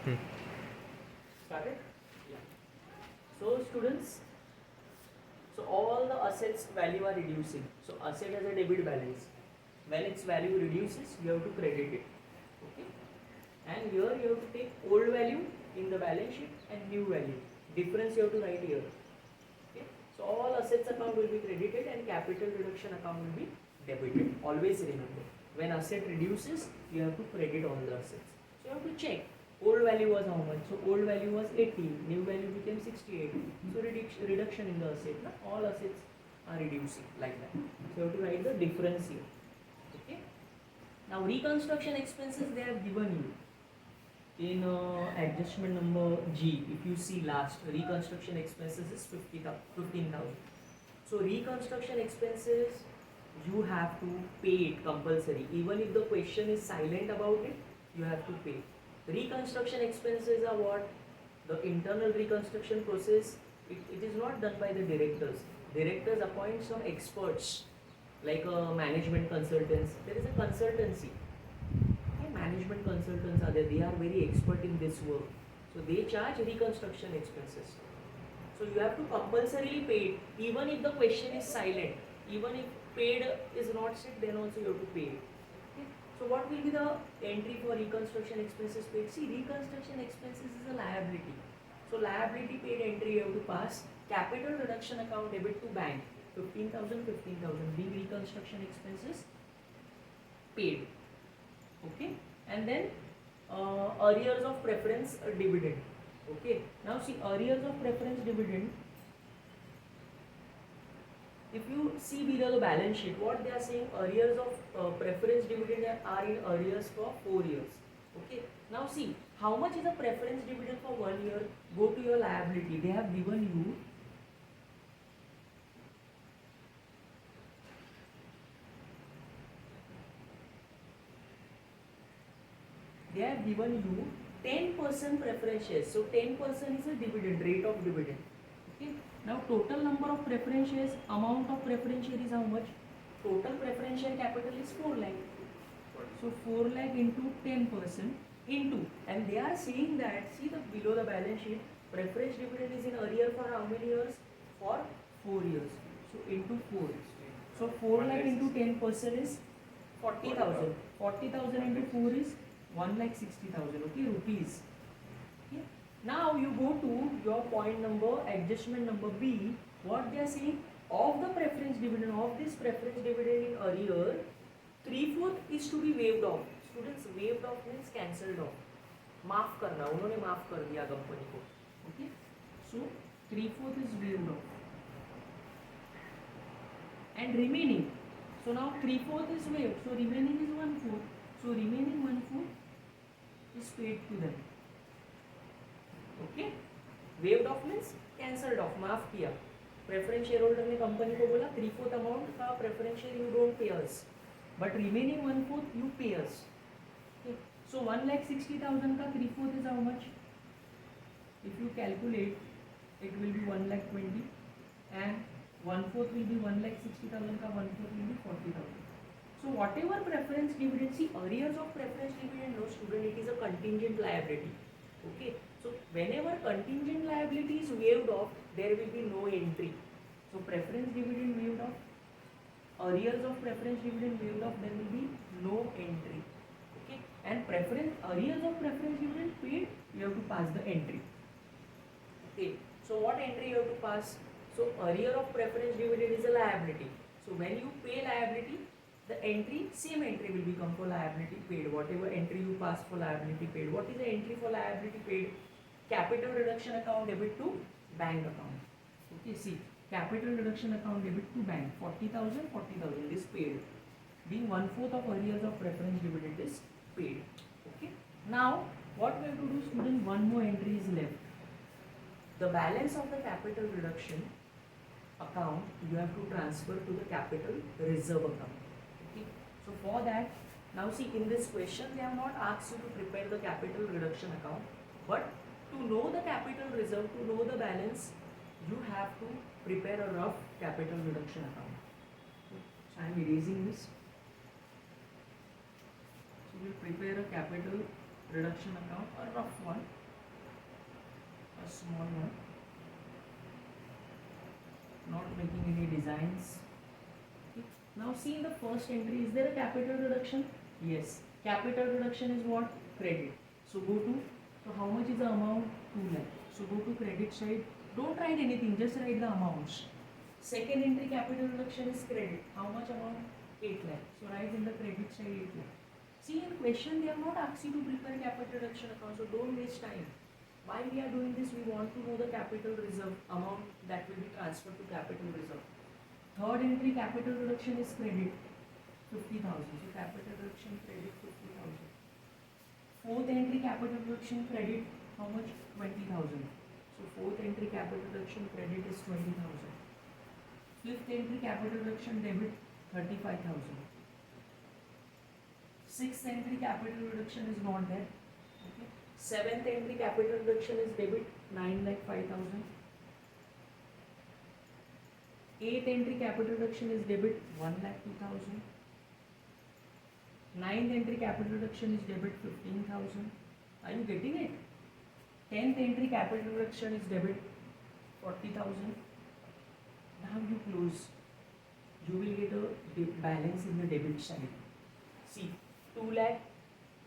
Started? Yeah. So students, so all the assets value are reducing. So asset has a debit balance. When its value reduces, you have to credit it. Okay. And here you have to take old value in the balance sheet and new value. Difference you have to write here. Okay. So all assets account will be credited and capital reduction account will be debited. Always remember, when asset reduces, you have to credit all the assets. So you have to check. Old value was how much? So old value was 80, new value became 68. So reduction in the asset. Na? All assets are reducing like that. So you have to write the difference here. Okay. Now reconstruction expenses they have given you in adjustment number G. If you see last, reconstruction expenses is 15,000. So reconstruction expenses you have to pay it compulsory. Even if the question is silent about it, you have to pay. Reconstruction expenses are what? The internal reconstruction process, it is not done by the directors. Directors appoint some experts like management consultants. There is a consultancy. Okay, management consultants are there. They are very expert in this work. So they charge reconstruction expenses. So you have to compulsorily pay it. Even if the question is silent, even if paid is not said, then also you have to pay it. Okay. So what will be the entry for reconstruction expenses paid? See, reconstruction expenses is a liability. So liability paid entry you have to pass. Capital reduction account debit to bank. 15,000, 15,000. Big reconstruction expenses paid. Okay. And then arrears of preference dividend. Okay. Now see, arrears of preference dividend. If you see below the balance sheet, what they are saying, arrears of preference dividend are in arrears for 4 years. Okay. Now see, how much is a preference dividend for 1 year? Go to your liability. They have given you they have given you 10% preference shares. So 10% is a dividend, rate of dividend. Okay. Now total number of preference shares, amount of preference share is how much? Total preference share capital is 4 lakh. So 4 lakh into 10% into, and they are saying that, see the below the balance sheet, preference dividend is in arrear for how many years? For 4 years. So into 4. So 4 lakh into 10% is 40,000. 40,000 into 4 is 1,60,000. Okay, rupees. Okay. Now you go to your point number, adjustment number B. What they are saying, of the preference dividend, of this preference dividend in arrear, 3/4 is to be waived off. Students, waived off means cancelled off. माफ करना, उन्होंने माफ कर दिया company को. Okay. So 3/4 is waived off. And remaining. So now 3/4 is waived. So remaining is 1/4. So remaining 1/4 is paid to them. Okay. Waived off means cancelled off, माफ किया. Preference shareholder ने कंपनी को बोला 3/4 अमाउंट का preference share you don't pay us, but remaining 1/4 you pay us. Okay. So 1,60,000 का 3/4 is how much? If you calculate, it will be 1,20,000, and 1/4 will be 1,60,000 का 1/4 will be 40,000. So whatever preference dividend, see arrears of preference dividend, no student, it is a contingent liability. Okay. So whenever contingent liability is waived off, there will be no entry. So preference dividend waived off, arrears of preference dividend waived off, there will be no entry. Okay. And arrears of preference dividend paid, you have to pass the entry. Okay. So what entry you have to pass? So arrear of preference dividend is a liability. So when you pay liability, the entry, same entry will become for liability paid. Whatever entry you pass for liability paid. What is the entry for liability paid? Capital reduction account debit to bank account. Okay, see, capital reduction account debit to bank. 40,000, 40,000 is paid. Being 1/4 of arrears of preference dividend is paid. Okay. Now, what we have to do, student? One more entry is left. The balance of the capital reduction account you have to transfer to the capital reserve account. So for that, now see, in this question they have not asked you to prepare the capital reduction account, but to know the capital reserve, to know the balance, you have to prepare a rough capital reduction account. So I am erasing this. So we will prepare a capital reduction account, a rough one, a small one, not making any designs. Okay. Now see in the first entry, is there a capital reduction? Yes. Capital reduction is what? Credit. So go to, so how much is the amount? 2 lakh. So go to credit side. Don't write anything, just write the amounts. Second entry capital reduction is credit. How much amount? 8 lakh. So write in the credit side 8 lakh. See in question they have not asked you to prepare capital reduction account, so don't waste time. Why we are doing this? We want to know the capital reserve amount that will be transferred to capital reserve. Third entry capital reduction is credit 50,000. So capital reduction credit 50,000. Fourth entry capital reduction credit how much? 20,000. So fourth entry capital reduction credit is 20,000. Fifth entry capital reduction debit 35,000. Sixth entry capital reduction is not there. Okay. Seventh entry capital reduction is debit 9,05,000. Eighth entry capital reduction is debit 1,02,000. Ninth entry capital reduction is debit 15,000. Are you getting it? 10th entry capital reduction is debit 40,000. Now you close. You will get a balance in the debit side. See, 2 lakh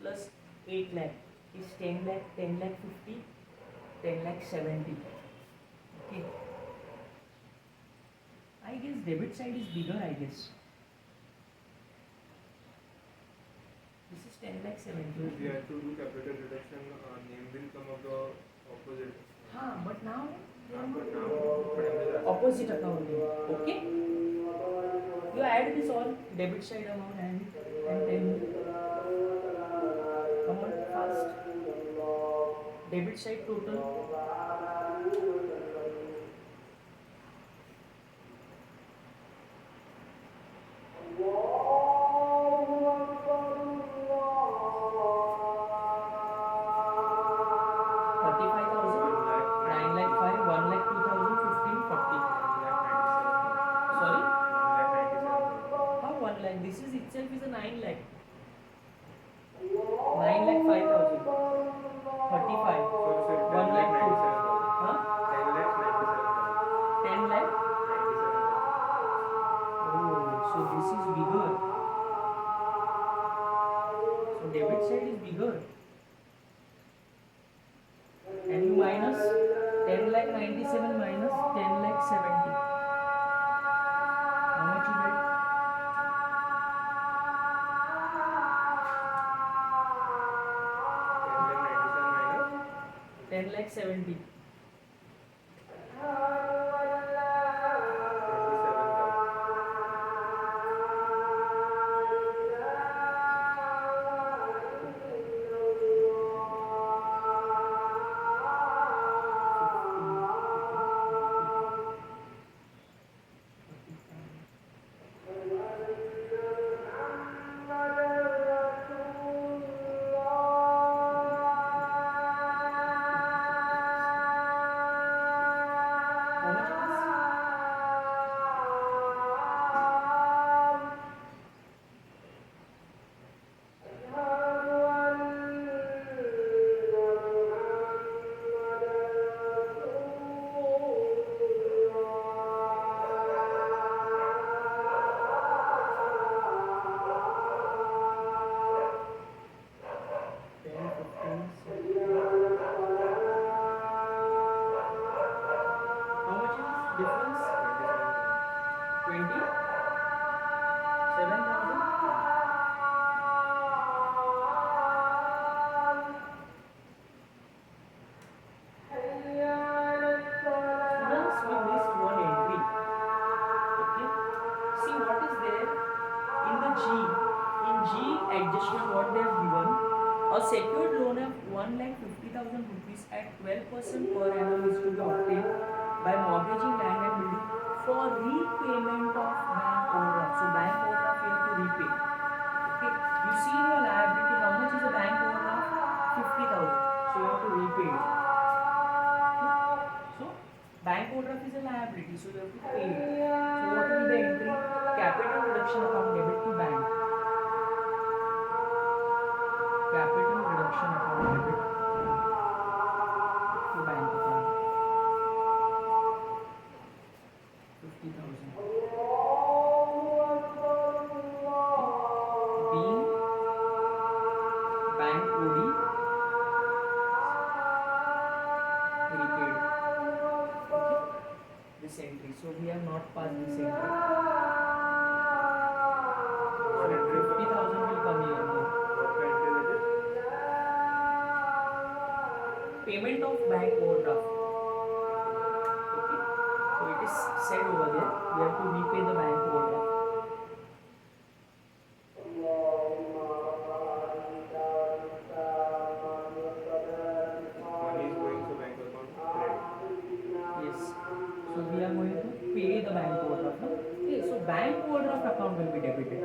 plus 8 lakh is 10 lakh, 10 lakh 50, 10 lakh 70. Okay. I guess debit side is bigger, I guess. This is 10 lakh 70. If we have to do capital reduction, name will come of the opposite. But now But now opposite accounting. Okay. You add this all debit side amount and tell me. Come on, fast. Debit side total. This is itself is a 9 lakh. 9 lakh 5,000. 35. 1 lakh 2. Huh? 10 lakh 97,000. Oh, so this is bigger. So debit side is bigger. And you minus 10 lakh 97 minus 10 lakh 70. How much you get? 10 lakh 70. 1,50,000 rupees at 12% per annum is to be obtained by mortgaging land and building for repayment of bank overdraft. So bank overdraft you have to repay. Okay. You see in your liability how much is the bank overdraft? 50,000. So you have to repay it. Okay. So bank overdraft is a liability, so you have to pay it. So what will be the entry? Capital reduction account debit to bank. Capital reduction reconstruction account debit to bank account 50,000. Being bank OD repaid. Okay, this entry. So we have not passed this entry. So 50,000 will come here more. What entry that is? Payment of bank overdraft. Okay, so it is said over there. We have to repay the bank overdraft. Money is going to bank account credit. Yes. So we are going to pay the bank overdraft. No? Okay, so bank overdraft account will be debited,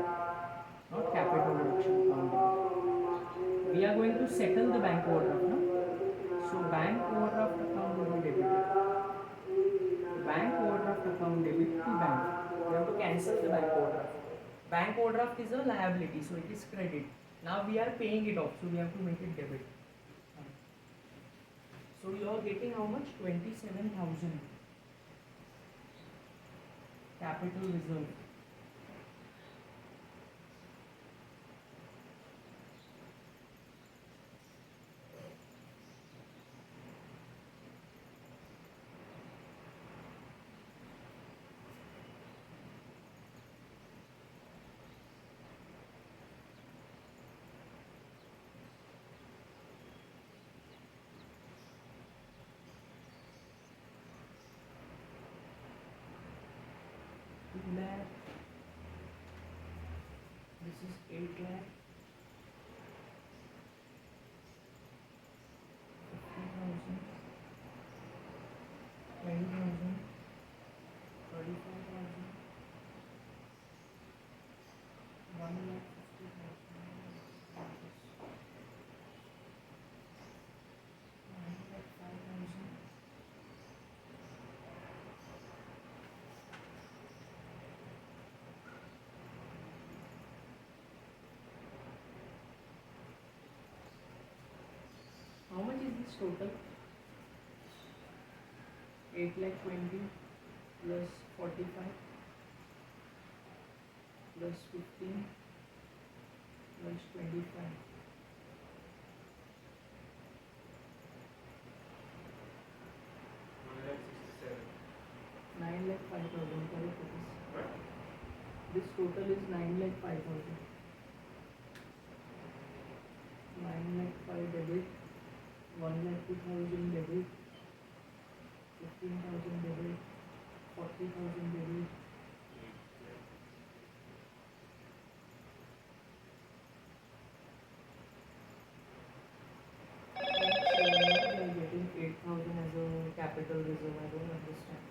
not capital reduction account debit. We are going to settle the bank overdraft. No? So bank overdraft account will be debited. Bank overdraft account debit to bank. We have to cancel the bank overdraft. Bank overdraft is a liability, so it is credit. Now we are paying it off, so we have to make it debit. So you are getting how much? 27,000 capital reserve. Lakh. This is 8 lakh. 50,000. 20,000. 35,000. 1,50,000. 9,05,000. How much is this total? 8,20,000 plus 45 plus 15 plus 25. 1,67,000. 9,05,000, correct it is. What? This total is 9,05,000. 9,05,000 debit, 1,02,000 debit, 15,000 debit, 40,000 debit. So why we are getting 8,000 as a capital reserve? I don't understand.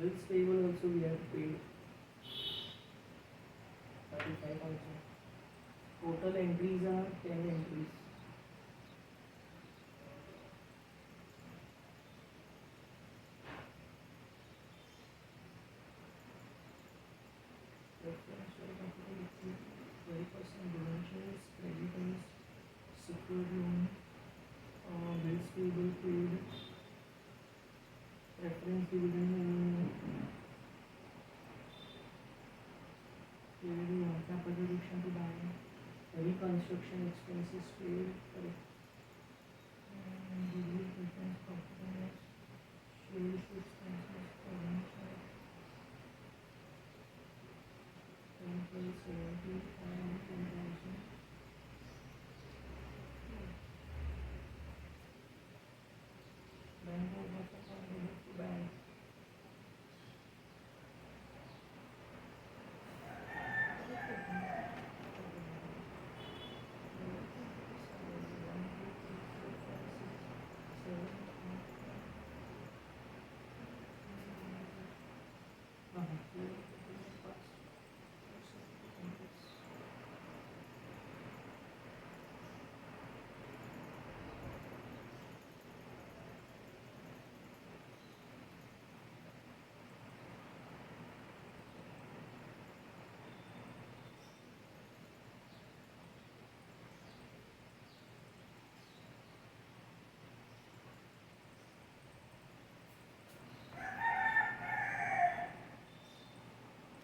Bills payable also we have paid 35,000. Total entries are 10 entries. Reference to capital equity, 12% debentures, creditors, secured loan, bills payable paid, reference dividend paid, capital reduction to bank, reconstruction expenses paid, correct. Degree reference profit and loss, sales expenses, foreign exchange. 70 and 10,000.